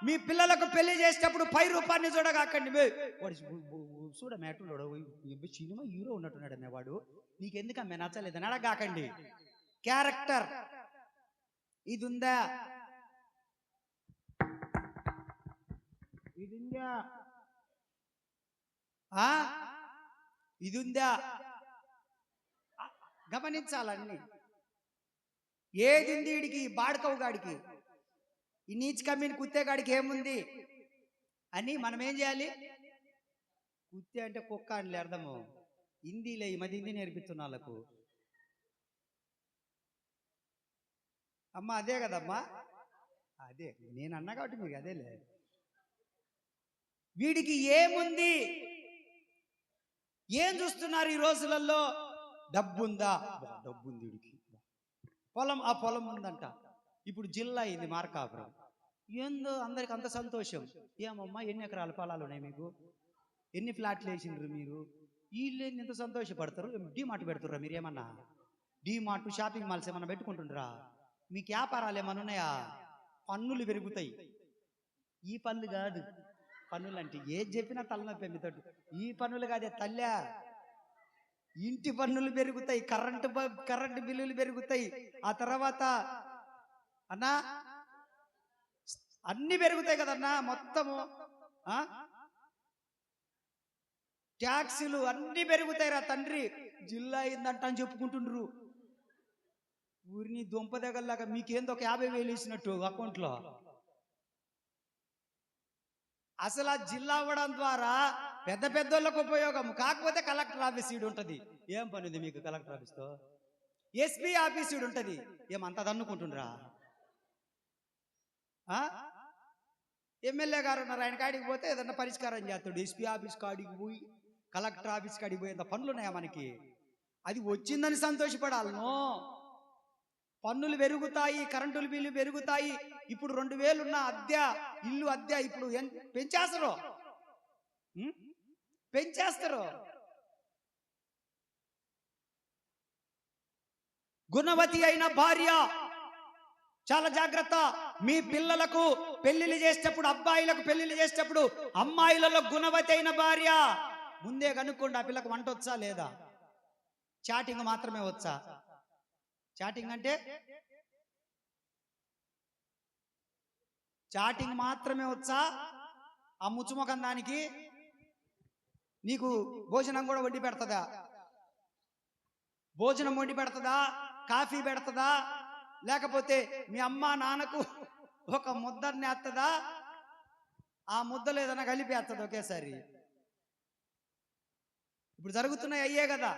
మీ పిల్లలకు పెళ్లి చేసేటప్పుడు పై రూపాన్ని చూడగాకండి. చూడమేటున్నాడు, సినిమా హీరో ఉన్నట్టున్నాడు అమ్మేవాడు, నీకెందుకు అమ్మే నచ్చలేదని అడగాకండి. క్యారెక్టర్ ఇది ఉందా, ఇది ఉందా, ఇది ఉందా గమనించాలన్నీ. ఏది ఉంది వీడికి, బాడకవు గాడికి, ఈ నీచ్ కమ్మిన కుత్తేగాడికి ఏముంది అని మనం ఏం చేయాలి. కుత్తే అంటే కుక్క అని అర్థము. హిందీలో ఈ మధ్య హిందీ నేర్పిస్తున్న వాళ్ళకు. అమ్మ అదే కదమ్మా, అదే నేను అన్నా కాబట్టి మీకు అదేలే. వీడికి ఏముంది, ఏం చూస్తున్నారు ఈ రోజులలో? డబ్బుందా, డబ్బుంది వీడికి. పొలం, ఆ పొలం ఉందంట. ఇప్పుడు జిల్లా అయింది మార్కాపురం. ఏందో అందరికి అంత సంతోషం. ఏమమ్మా ఎన్ని ఎకరాల పొలాలు ఉన్నాయి మీకు, ఎన్ని ఫ్లాట్లు వేసిండ్రు మీరు, వీళ్ళు ఎంత సంతోషపడతారు. డీమార్ట్ పెడుతుర్రా మీరు? ఏమన్నా డీమార్ట్, షాపింగ్ మాల్స్ ఏమన్నా పెట్టుకుంటుండ్రా? మీకు వ్యాపారాలు ఏమన్నా ఉన్నాయా? పన్నులు పెరుగుతాయి. ఈ పన్ను కాదు, పన్నులు అంటే ఏది చెప్పినా తలనొప్పి మీతోటి. ఈ పన్నులు కాదే తల్లా, ఇంటి పన్నులు పెరుగుతాయి, కరెంటు బిల్లులు పెరుగుతాయి. ఆ తర్వాత అన్నా అన్ని పెరుగుతాయి కదన్నా మొత్తము. ట్యాక్సులు అన్ని పెరుగుతాయి రా తండ్రి. జిల్లా అయిందంట అని చెప్పుకుంటుండ్రు. ఊరిని దుంప దగ్గరలాగా మీకేందో ఒక 50,000 వేసినట్టు అకౌంట్లో. అసలు ఆ జిల్లా అవ్వడం ద్వారా పెద్ద పెద్దోళ్ళకు ఉపయోగం. కాకపోతే కలెక్టర్ ఆఫీస్ ఈడు ఉంటుంది. ఏం పని ఉంది మీకు కలెక్టర్ ఆఫీస్తో? ఎస్పీ ఆఫీస్ ఈడు ఉంటుంది. ఏమంతా దన్నుకుంటుండ్రా? ఎమ్మెల్యే గారు ఉన్నారు, ఆయన కాడికి పోతే ఏదన్నా పరిష్కారం చేస్తాడు. ఎస్పీ ఆఫీస్ కాడికి పోయి కలెక్టర్ ఆఫీస్ కాడికి పోయేంత పనులు ఉన్నాయా మనకి? అది వచ్చిందని సంతోషపడాలను. పన్నులు పెరుగుతాయి, కరెంటుల బిల్లు పెరుగుతాయి. ఇప్పుడు 2,000 ఉన్న అద్దె, ఇల్లు అద్దె ఇప్పుడు పెంచేస్తారు. గుణవతి అయిన భార్య, చాలా జాగ్రత్త. మీ పిల్లలకు పెళ్లిళ్ళు చేసేటప్పుడు, అబ్బాయిలకు పెళ్లిళ్ళు చేసేటప్పుడు అమ్మాయిలలో గుణవతి అయిన భార్య ముందే కనుక్కోండి. ఆ పిల్లకు వంట వచ్చా లేదా? చాటింగ్ మాత్రమే వచ్చా? చాటింగ్ అంటే చాటింగ్ మాత్రమే వచ్చా? ఆ ముచ్చుముఖం దానికి నీకు భోజనం కూడా వండి పెడతదా? భోజనం వండి పెడతదా? కాఫీ పెడతదా? లేకపోతే మీ అమ్మ నాన్నకు ఒక ముద్దర్ని వేస్తుందా? ఆ ముద్దలు ఏదైనా కలిపి వేస్తుంది ఒకేసారి. ఇప్పుడు జరుగుతున్నాయి అయ్యే కదా.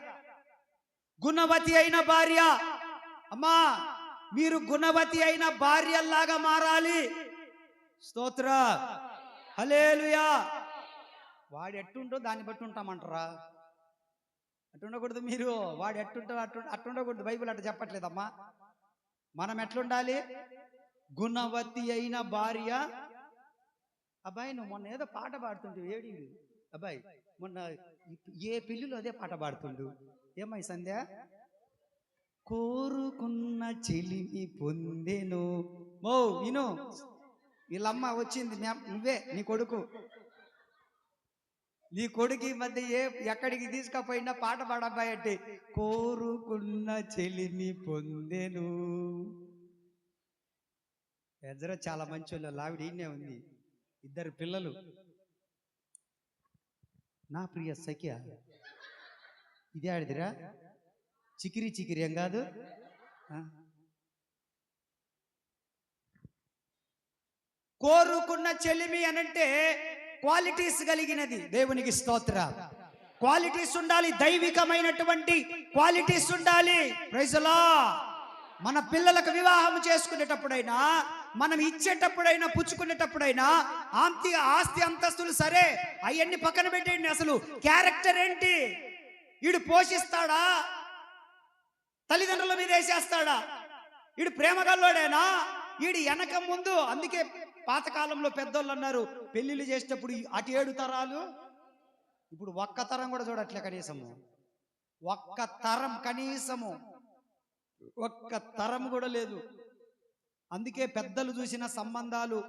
గుణవతి అయిన భార్య, అమ్మా మీరు గుణవతి అయిన భార్యల్లాగా మారాలి. స్తోత్ర, హల్లెలూయా. వాడు ఎట్టుంటో దాన్ని బట్టి ఉంటామంటారా? అట్టుండకూడదు. మీరు వాడు ఎట్టుంటో అట్టుండకూడదు. బైబిల్ అట్ట చెప్పట్లేదమ్మా. మనం ఎట్లుండాలి? గుణవతి అయిన భార్య. అబ్బాయి నువ్వు మొన్న ఏదో పాట పాడుతుంటు, ఏడి అబ్బాయి మొన్న ఏ పిల్లులు అదే పాట పాడుతుండు. ఏమై సంధ్య? కోరుకున్న చెలిమి పొందెను. మో విను, వీళ్ళమ్మ వచ్చింది, నువ్వే నీ కొడుకు. నీ కొడుకు ఈ మధ్య ఎక్కడికి తీసుకపోయినా పాట పాడబ్బాయి అంటే కోరుకున్న చెలిమి పొందెను. ఎజర చాలా మంచి వాళ్ళు. ఆవిడ ఈయనే ఉంది, 2 పిల్లలు. నా ప్రియ సఖ్య, ఇదే ఆడిదిరా చికిరి ఏం కాదు. కోరుకున్న చెలిమి అనంటే క్వాలిటీస్ కలిగినది. దేవునికి స్తోత్ర. క్వాలిటీస్ ఉండాలి, దైవికమైనటువంటి క్వాలిటీస్ ఉండాలి. Praise the Lord. మన పిల్లలకు వివాహం చేసుకునేటప్పుడైనా, మనం ఇచ్చేటప్పుడైనా, పుచ్చుకునేటప్పుడైనా ఆస్తి అంతస్తులు సరే అవన్నీ పక్కన పెట్టేయండి. అసలు క్యారెక్టర్ ఏంటి? వీడు పోషిస్తాడా? తల్లిదండ్రుల మీద వేసేస్తాడా? వీడు ప్రేమగల్లోడేనా? వీడు వెనక ముందు. అందుకే పాతకాలంలో పెద్దోళ్ళు అన్నారు, పెళ్లిళ్ళు చేసేటప్పుడు అటు 7 తరాలు. ఇప్పుడు ఒక్క తరం కూడా చూడట్లే. కనీసము ఒక్క తరం, కనీసము ఒక్క తరం కూడా లేదు. అందుకే పెద్దలు చూసిన సంబంధాలు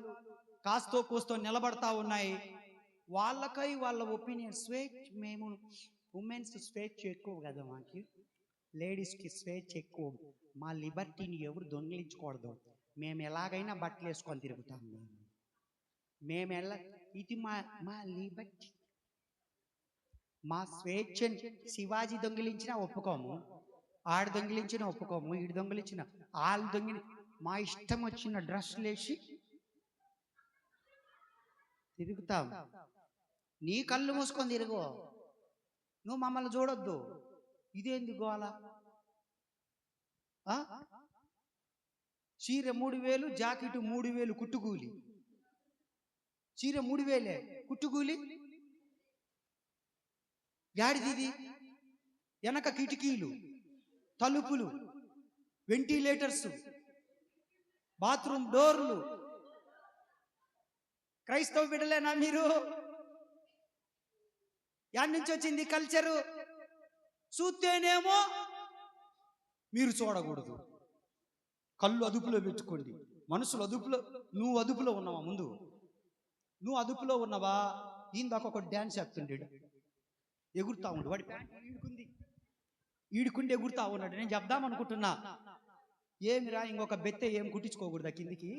కాస్తో కూస్తో నిలబడతా ఉన్నాయి. వాళ్ళకై వాళ్ళ ఒపీనియన్. మేము ఉమెన్స్ స్వేచ్ఛ ఎక్కువ కదా, మాకి లేడీస్కి స్వేచ్ఛ ఎక్కువ. మా లిబర్టీని ఎవరు దొంగిలించకూడదు. మేము ఎలాగైనా బట్టలు వేసుకొని తిరుగుతాం. మేము ఇది మా లిబర్టీ, మా స్వేచ్ఛని. శివాజీ దొంగిలించినా ఒప్పుకోము, ఆడు దొంగిలించిన ఒప్పుకోము, ఈడు దొంగిలించిన వాళ్ళు దొంగిలి. మా ఇష్టం వచ్చిన డ్రెస్సులు వేసి తిరుగుతాం. నీ కళ్ళు మూసుకొని తిరుగు, నువ్వు మమ్మల్ని చూడొద్దు. ఇదేంది గోల? చీర 3,000, జాకెట్ 3,000 కుట్టుకూలి. చీర 3,000 కుట్టుకూలి. యాడిది? వెనక కిటికీలు, తలుపులు, వెంటిలేటర్స్, బాత్రూమ్ డోర్లు. క్రైస్తవ బిడ్డలేనా మీరు? యాడ్ నుంచి వచ్చింది కల్చరు. చూస్తేనేమో మీరు చూడకూడదు. కళ్ళు అదుపులో పెట్టుకోండి, మనసులు అదుపులో. నువ్వు అదుపులో ఉన్నావా? ముందు నువ్వు అదుపులో ఉన్నవా? ఇందాక ఒక డ్యాన్స్ చేస్తుండేడు, ఎగురుతా ఉండు, వాడి ప్యాంట్ ఈడుకుండి ఎగురుతా ఉన్నాడు. నేను చెప్దాం అనుకుంటున్నా, ఏమిరా ఇంకొక బెత్తె ఏం కుట్టించుకోకూడదా కిందికి?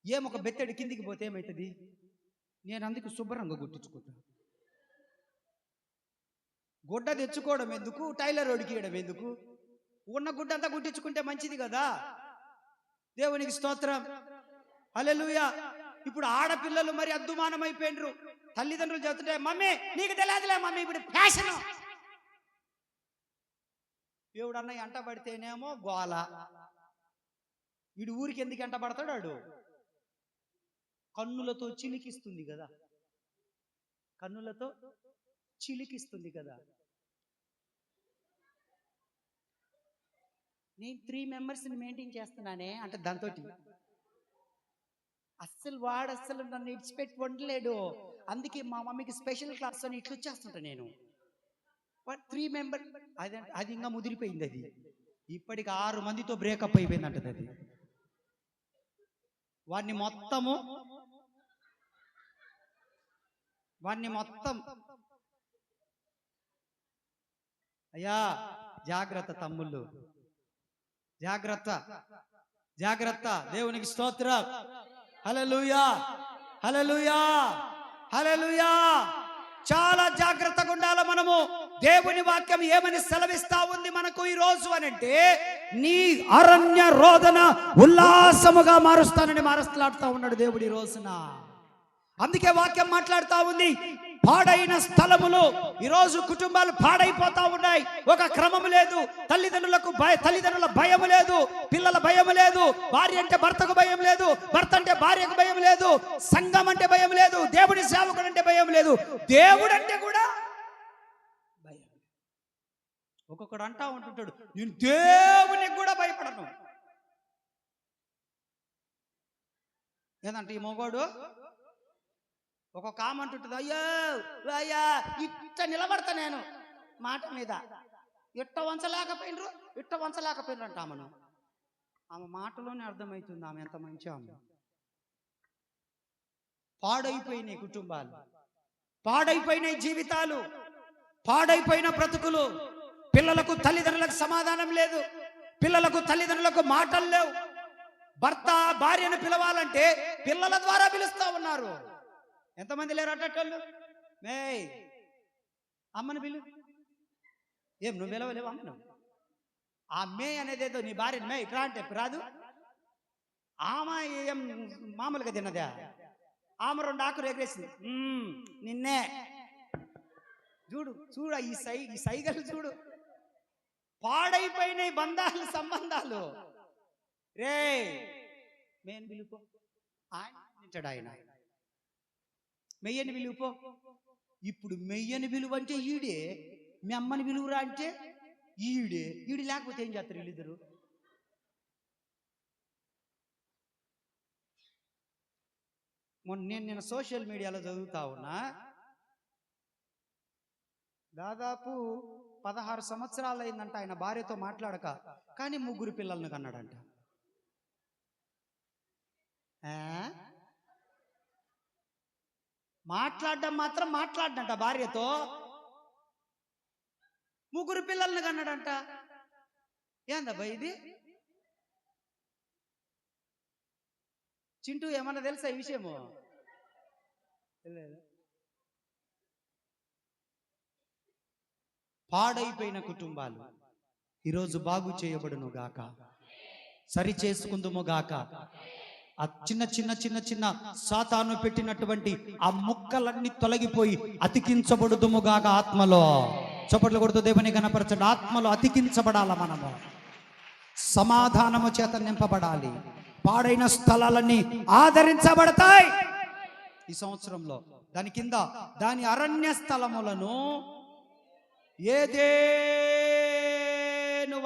ఏమొక బెత్తెడు కిందికి పోతే ఏమవుతుంది? నేను అందుకు శుభ్రంగా కుట్టించుకుంటా. గుడ్డ తెచ్చుకోవడం ఎందుకు, టైలర్ ఒడికియడం ఎందుకు? ఉన్న గుడ్డ అంతా కుట్టించుకుంటే మంచిది కదా. దేవునికి స్తోత్రం, హల్లెలూయా. ఇప్పుడు ఆడపిల్లలు మరి అద్దుమానం అయిపోయినరు. తల్లిదండ్రులు చెబుతుంటే, మమ్మీ నీకు తెలియదులే మమ్మీ, ఇప్పుడు ఫ్యాషన్. దేవుడు అన్నయ్య ఎంట పడితేనేమో గోల. వీడు ఊరికి ఎందుకు ఎంట పడతాడు? వాడు కన్నులతో చిలికిస్తుంది కదా, కన్నులతో చిలికిస్తుంది కదా. నేను 3 మెంబర్స్ని మెయింటైన్ చేస్తున్నానే అంటే దాంతో అస్సలు నన్ను ఇడిచిపెట్టి వండలేడు. అందుకే మా మమ్మీకి స్పెషల్ క్లాస్ అని ఇట్లా వచ్చేస్తుంటా నేను. 3 మెంబర్ అది ఇంకా ముదిరిపోయింది. అది ఇప్పటికి 6 మందితో బ్రేకప్ అయిపోయింది అంటది. అది వాడిని మొత్తం అయ్యా జాగ్రత్త తమ్ముళ్ళు, జాగ్రత్త జాగ్రత్త. దేవునికి స్తోత్రం, హల్లెలూయా హల్లెలూయా హల్లెలూయా. చాలా జాగ్రత్తగా ఉండాలి మనము. దేవుని వాక్యం ఏమని సెలవిస్తా ఉంది మనకు ఈ రోజు అనంటే, నీ అరణ్య రోదన ఉల్లాసముగా మారుస్తానని మాట్లాడుతూ ఉన్నాడు దేవుడు ఈ రోజున. అందుకే వాక్యం మాట్లాడుతూ ఉంది, పాడైన స్థలములు. ఈరోజు కుటుంబాలు పాడైపోతా ఉన్నాయి. ఒక క్రమము లేదు, తల్లిదండ్రుల భయం లేదు, పిల్లల భయం లేదు, భార్య అంటే భర్తకు భయం లేదు, భర్త అంటే భార్యకు భయం లేదు, సంఘం అంటే భయం లేదు, దేవుని సేవకుడు అంటే భయం లేదు, దేవుడు అంటే కూడా భయం. ఒక్కొక్కడు అంటా ఉంటుంటాడు, నేను దేవునికి కూడా భయపడను. ఏదంటే ఈ మొగోడు ఒక్కొక్క ఆమంటుంటుంది, అయ్యో అయ్యా ఇట్ట నిలబడతా నేను మాట మీద, ఇట్ట వంచలేకపోయినరు అంట. ఆమె మాటలోనే అర్థమవుతుంది ఆమె ఎంత మంచి ఆమె. పాడైపోయినాయి కుటుంబాలు, పాడైపోయినాయి జీవితాలు, పాడైపోయిన బ్రతుకులు. పిల్లలకు తల్లిదండ్రులకు సమాధానం లేదు, పిల్లలకు తల్లిదండ్రులకు మాటలు లేవు. భర్త భార్యను పిలవాలంటే పిల్లల ద్వారా పిలుస్తా ఉన్నారు. ఎంతమంది లేరు అట్టోళ్ళు? మే అమ్మను పిలు. ఏం నువ్వు పిలవలేవు అమ్మను? ఆ మే అనేది ఏదో నీ భార్య మే ఇట్లా అంటే రాదు. ఆమె ఏం మామూలుగా తిన్నదా? ఆమె 2 ఆకులు ఎగరేసింది, నిన్నే చూడు ఈ సైగలు చూడు. పాడైపోయినాయి బంధాలు, సంబంధాలు. రే మేను పిలుపో, ఆయన వింటాడు. ఆయన మెయ్యని విలువపో. ఇప్పుడు మెయ్యని విలువ అంటే ఈడే, మీ అమ్మని విలువరా అంటే ఈడు లేకపోతే ఏం చేస్తారు వీళ్ళిద్దరు? నేను సోషల్ మీడియాలో చదువుతా ఉన్నా, దాదాపు 16 సంవత్సరాలు అయిందంట ఆయన భార్యతో మాట్లాడక, కానీ 3 పిల్లలను కన్నాడంట. మాట్లాడడం మాత్రం మాట్లాడినంట భార్యతో, 3 పిల్లల్ని కన్నాడంట. ఏందబ్బా ఇది? చింటూ ఏమన్నా తెలుసా ఈ విషయము? పాడైపోయిన కుటుంబాలు ఈరోజు బాగు చేయబడును గాక, సరి చేసుకుందుము గాక. ఆ చిన్న సాతాను పెట్టినటువంటి ఆ ముక్కలన్నీ తొలగిపోయి అతికించబడుదుముగాక ఆత్మలో. చప్పట్లు కొడుతూ దేవుని కనపరచండి. ఆత్మలో అతికించబడాల, మనము సమాధానము చేత నింపబడాలి. పాడైన స్థలాలన్నీ ఆదరించబడతాయి ఈ సంవత్సరంలో. దాని కింద దాని అరణ్య స్థలములను ఏదేను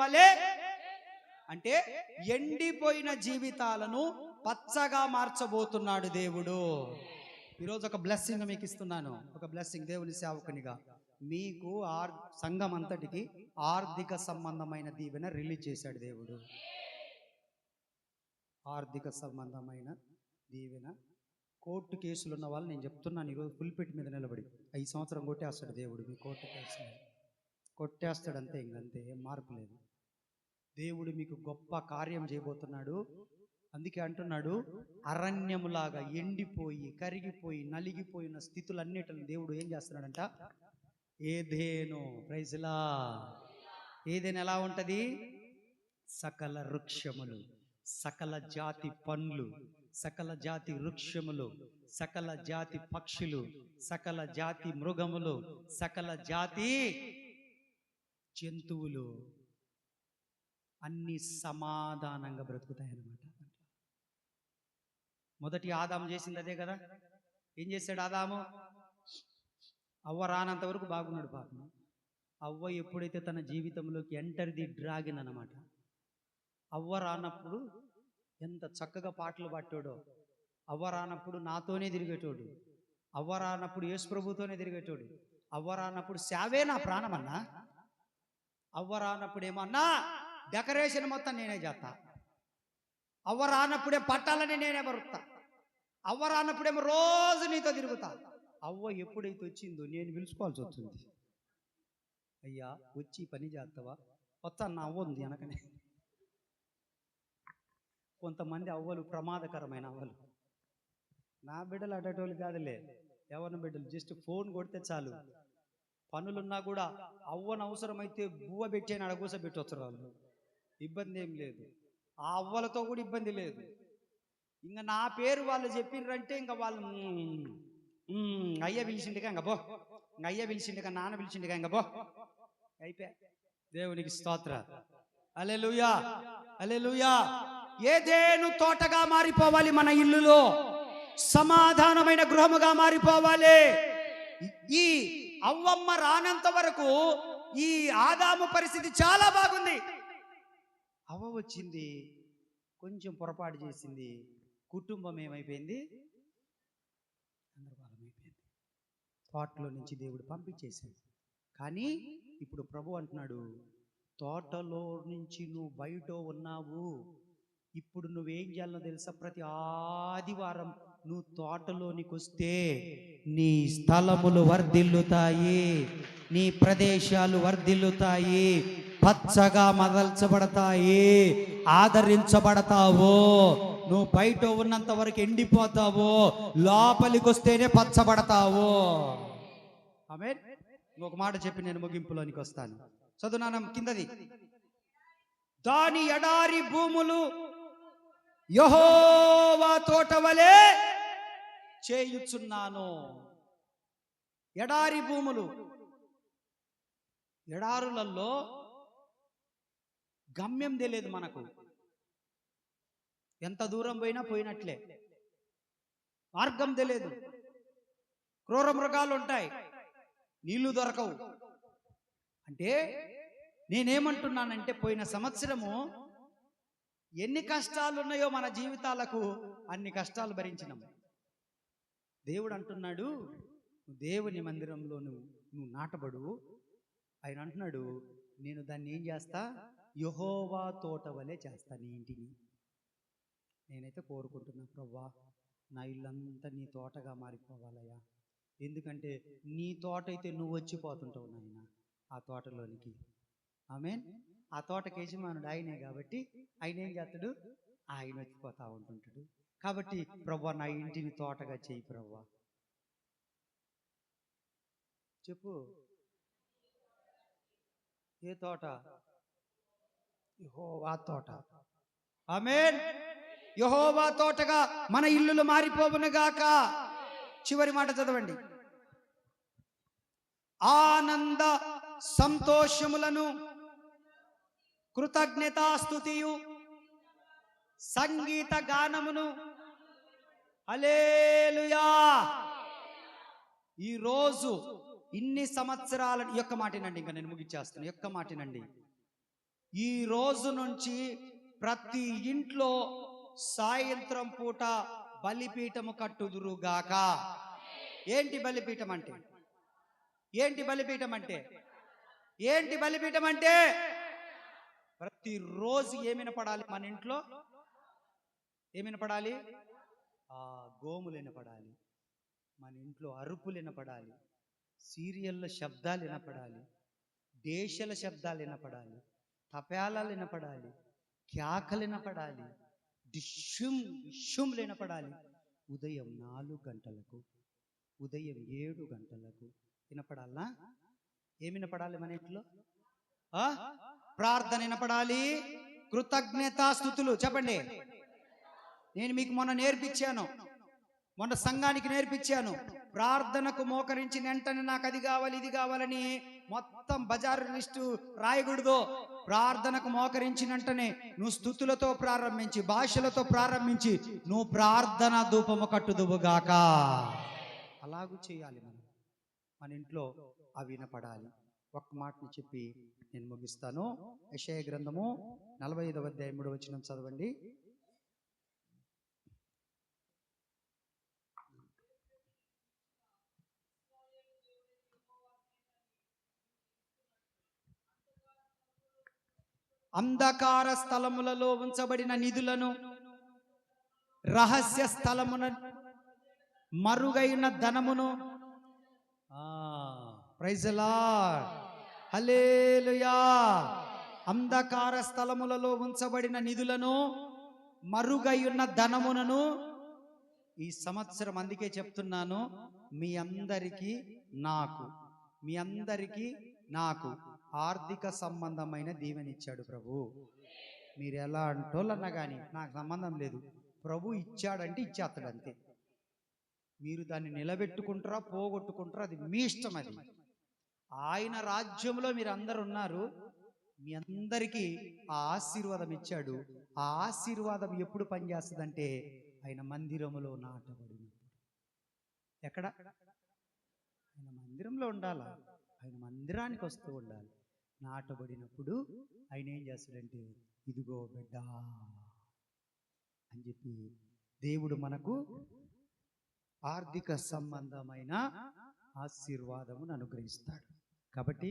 వలె, అంటే ఎండిపోయిన జీవితాలను పచ్చగా మార్చబోతున్నాడు దేవుడు. ఈరోజు ఒక బ్లెస్సింగ్ మీకు ఇస్తున్నాను, ఒక బ్లెస్సింగ్ దేవుని సేవకునిగా. మీకు సంఘం అంతటికి ఆర్థిక సంబంధమైన దీవెన రిలీజ్ చేశాడు దేవుడు. ఆర్థిక సంబంధమైన దీవెన. కోర్టు కేసులు ఉన్న వాళ్ళు నేను చెప్తున్నాను, ఈరోజు పుల్పిట్ మీద నిలబడి 5 సంవత్సరం కొట్టేస్తాడు దేవుడు మీ కోర్టు కేసులు, కొట్టేస్తాడు అంతే, ఇంకంతే, ఏం మార్పు లేదు. దేవుడు మీకు గొప్ప కార్యం చేయబోతున్నాడు. అందుకే అంటున్నాడు, అరణ్యములాగా ఎండిపోయి కరిగిపోయి నలిగిపోయిన స్థితులన్నిటిని దేవుడు ఏం చేస్తున్నాడంట? ఏదేను, ప్రైజ్లా, ఏదేను ఎలా ఉంటది? సకల వృక్షములు, సకల జాతి పండ్లు, సకల జాతి వృక్షములు, సకల జాతి పక్షులు, సకల జాతి మృగములు, సకల జాతి జంతువులు అన్ని సమాధానంగా బ్రతుకుతాయన్నమాట. మొదటి ఆదాము చేసింది అదే కదా. ఏం చేశాడు ఆదాము? అవ్వ రానంత వరకు బాగున్నాడు పాపం. అవ్వ ఎప్పుడైతే తన జీవితంలోకి ఎంటర్ ది డ్రాగన్ అన్నమాట, అవ్వ రానప్పుడు ఎంత చక్కగా పాటలు పాడాడో, అవ్వ రానప్పుడు నాతోనే తిరిగేటోడు, అవ్వ రానప్పుడు యేసు ప్రభుతోనే తిరిగేటోడు, అవ్వ రానప్పుడు శావే నా ప్రాణం అన్నా, అవ్వ రానప్పుడు ఏమన్నా డెకరేషన్ మొత్తం నేనే చేస్తా, అవ్వ రానప్పుడే పట్టాలని నేనే బరుకుతా, అవ్వ రానప్పుడేమో రోజు నీతో తిరుగుతా. అవ్వ ఎప్పుడైతే వచ్చిందో నేను పిలుచుకోవాల్సి వస్తుంది. అయ్యా వచ్చి పని చేస్తావా? వస్తా, నా అవ్వ ఉంది వెనకనే. కొంతమంది అవ్వలు ప్రమాదకరమైన అవ్వలు. నా బిడ్డలు అటోళ్ళు కాదులే, ఎవరిని బిడ్డలు జస్ట్ ఫోన్ కొడితే చాలు, పనులున్నా కూడా అవ్వను అవసరమైతే బువ్వ పెట్టేని అడగూస పెట్టవచ్చు వాళ్ళు, ఇబ్బంది ఏం లేదు. ఆ అవ్వలతో కూడా ఇబ్బంది లేదు. ఇంకా నా పేరు వాళ్ళు చెప్పిండ్రంటే ఇంకా వాళ్ళు అయ్య పిలిచిండుగా ఇంక బో, ఇంక అయ్య పిలిచిండుగా, నాన్న పిలిచిండుగా ఇంక బో, అయిపోయా. దేవునికి స్తోత్ర, హల్లెలూయా, హల్లెలూయా. ఏదేను తోటగా మారిపోవాలి మన ఇల్లులో, సమాధానమైన గృహముగా మారిపోవాలి. ఈ అవ్వమ్మ రానంత వరకు ఈ ఆదాము పరిస్థితి చాలా బాగుంది. అవ్వ వచ్చింది, కొంచెం పొరపాటు చేసింది, కుటుంబం ఏమైపోయింది? గందరగోళం అయిపోయింది. తోటలో నుంచి దేవుడు పంపించేశాడు. కానీ ఇప్పుడు ప్రభు అంటున్నాడు, తోటలో నుంచి నువ్వు బయట ఉన్నావు, ఇప్పుడు నువ్వేం చేయాలో తెలుసా? ప్రతి ఆదివారం నువ్వు తోటలోనికి వస్తే నీ స్థలములు వర్ధిల్లుతాయి, నీ ప్రదేశాలు వర్ధిల్లుతాయి, పచ్చగా మదల్చబడతాయి, ఆదరించబడతావు. నువ్వు బయట ఉన్నంత వరకు ఎండిపోతావు, లోపలికి వస్తేనే పచ్చబడతావు. ఆమేన్. ఇంకొక మాట చెప్పి నేను ముగింపులోనికి వస్తాను. చదువునానం కిందది. దాని ఎడారి భూములు యెహోవా తోట వలె చేయుచున్నాను. ఎడారి భూములు, ఎడారులలో గమ్యం తెలియదు మనకు, ఎంత దూరం పోయినా పోయినట్లే, మార్గం తెలియదు, క్రూర మృగాలు ఉంటాయి, నీళ్లు దొరకవు. అంటే నేనేమంటున్నానంటే, పోయిన సంవత్సరము ఎన్ని కష్టాలు ఉన్నాయో మన జీవితాలకు అన్ని కష్టాలు భరించినాము. దేవుడు అంటున్నాడు, దేవుని మందిరంలో నువ్వు నాటబడు. ఆయన అంటున్నాడు, నేను దాన్ని ఏం చేస్తా? యెహోవా తోట వలె చేస్తా నీ ఇంటిని. నేనైతే కోరుకుంటున్నా, ప్రభువా నా ఇల్లంతా నీ తోటగా మారిపోవాలయ్యా. ఎందుకంటే నీ తోట అయితే నువ్వు వచ్చిపోతుంటావు నాయన ఆ తోటలోనికి. ఆమేన్. ఆ తోటకి యజమానుడు ఆయనే కాబట్టి ఆయన ఏం చేస్తాడు? ఆయన వచ్చిపోతా ఉంటుంటాడు. కాబట్టి ప్రభువా నా ఇంటిని తోటగా చేయి ప్రభువా. చెప్పు, ఏ తోట? యెహోవా తోట. ఆమేన్. యెహోవా తోటగా మన ఇల్లులు మారిపోవునుగాక. చివరి మాట చదవండి. ఆనంద సంతోషములను కృతజ్ఞతాస్తుతియు సంగీత గానమును, హల్లెలూయా. ఈరోజు ఇన్ని సంవత్సరాల యొక్క మాటినండి, ఇంకా నేను ముగిచ్చేస్తాను, యొక్క మాటినండి. ఈ రోజు నుంచి ప్రతి ఇంట్లో సాయంత్రం పూట బలిపీఠము కట్టుదురుగాక. ఏంటి బలిపీఠం అంటే? ఏంటి బలిపీఠం అంటే? ఏంటి బలిపీఠం అంటే? ప్రతిరోజు ఏమైనా పడాలి మన ఇంట్లో? ఏమి వినపడాలి? గోములు వినపడాలి, మన ఇంట్లో అరుపులు వినపడాలి, సీరియళ్ళ శబ్దాలు వినపడాలి, దేశాల శబ్దాలు వినపడాలి, తపేలాలు వినపడాలి, కేకలు వినపడాలి, డిష్యుం విష్యుంలు వినపడాలి. ఉదయం 4 గంటలకు, ఉదయం 7 గంటలకు వినపడాలనా? ఏమి వినపడాలి మన ఇంట్లో? ప్రార్థన వినపడాలి, కృతజ్ఞతాస్తుతులు. చెప్పండి. నేను మీకు మొన్న నేర్పించాను, మొన్న సంఘానికి నేర్పించాను. ప్రార్థనకు మోకరించిన వెంటనే నాకు అది కావాలి ఇది కావాలని మొత్తం బజారు లిస్టు రాయకూడదు. ప్రార్థనకు మోకరించిన వెంటనే నువ్వు స్తుతులతో ప్రారంభించి, భాషలతో ప్రారంభించి నువ్వు ప్రార్థన ధూపము కట్టుదువుగాక. అలాగూ చేయాలి. మన ఇంట్లో అవి వినపడాలి. ఒక్క మాటని చెప్పి నేను ముగిస్తాను. యెషయా గ్రంథము 45వ అధ్యాయం 3వ వచనం చదవండి. అంధకార స్థలములలో ఉంచబడిన నిధులను, రహస్య స్థలమున మరుగైన ధనమును, ప్రైజ్ ది లార్డ్, హల్లెలూయా. అంధకార స్థలములలో ఉంచబడిన నిధులను, మరుగైన ధనములను ఈ సంవత్సరం, అందుకే చెప్తున్నాను, మీ అందరికీ నాకు ఆర్థిక సంబంధమైన దీవెనిచ్చాడు ప్రభు. మీరు ఎలా అంటోళ్ళన్నా కానీ నాకు సంబంధం లేదు. ప్రభు ఇచ్చాడంటే ఇచ్చేస్తాడు అంతే. మీరు దాన్ని నిలబెట్టుకుంటారా పోగొట్టుకుంటారా అది మీ ఇష్టం. అది ఆయన రాజ్యంలో మీరు అందరు ఉన్నారు. మీ అందరికీ ఆ ఆశీర్వాదం ఇచ్చాడు. ఆ ఆశీర్వాదం ఎప్పుడు పనిచేస్తుందంటే ఆయన మందిరములో నాటబడినప్పుడు. ఎక్కడ? ఆయన మందిరంలో ఉండాలా, ఆయన మందిరానికి వస్తూ ఉండాలి. నాటబడినప్పుడు ఆయన ఏం చేస్తాడంటే, ఇదిగో బిడ్డ అని చెప్పి దేవుడు మనకు ఆర్థిక సంబంధమైన ఆశీర్వాదమును అనుగ్రహిస్తాడు. కాబట్టి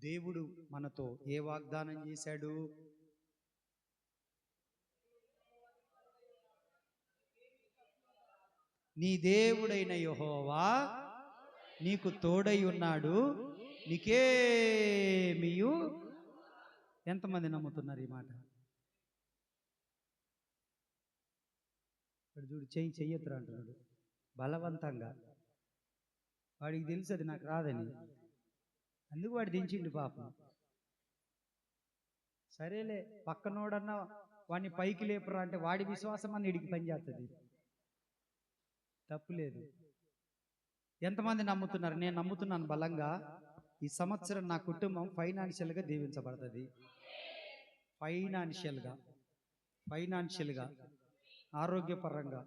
దేవుడు మనతో ఏ వాగ్దానం చేశాడు? నీ దేవుడైన యెహోవా నీకు తోడై ఉన్నాడు, నీకేమియు. ఎంతమంది నమ్ముతున్నారు ఈ మాట? చూడు, చెయ్యొద్దురా అంటున్నాడు బలవంతంగా. వాడికి తెలుసు అది నాకు రాదని, అందుకు వాడు దించిండు పాపం. సరేలే, పక్కనోడన్నా వాడిని పైకి లేపురా అంటే వాడి విశ్వాసం అన్న ఇడికి పనిచేస్తుంది. తప్పులేదు. ఎంతమంది నమ్ముతున్నారు? నేను నమ్ముతున్నాను బలంగా. ఈ సంవత్సరం నా కుటుంబం ఫైనాన్షియల్గా దీవించబడుతుంది. ఫైనాన్షియల్గా, ఆరోగ్యపరంగా,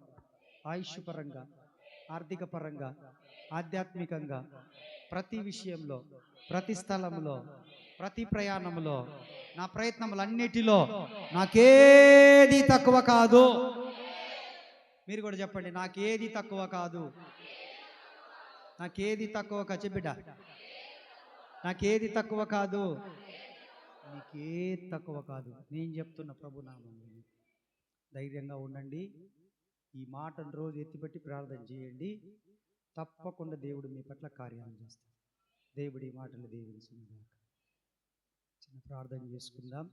ఆయుష్ పరంగా, ఆర్థిక పరంగా, ఆధ్యాత్మికంగా, ప్రతి విషయంలో, ప్రతి స్థలంలో, ప్రతి ప్రయాణంలో, నా ప్రయత్నములన్నిటిలో నాకేది తక్కువ కాదు. మీరు కూడా చెప్పండి, నాకేది తక్కువ కాదు. నాకేది తక్కువ కాదు. చెప్పిట, నాకేది తక్కువ కాదు, నీకేది తక్కువ కాదు. నేను చెప్తున్న ప్రభునామంలో ధైర్యంగా ఉండండి. ఈ మాటను రోజు ఎత్తిపెట్టి ప్రార్థన చేయండి. తప్పకుండా దేవుడు మీ పట్ల కార్యాలు చేస్తాడు. దేవుడు ఈ మాటలు దీవించును గాక. చిన్న ప్రార్థన చేసుకుందాం.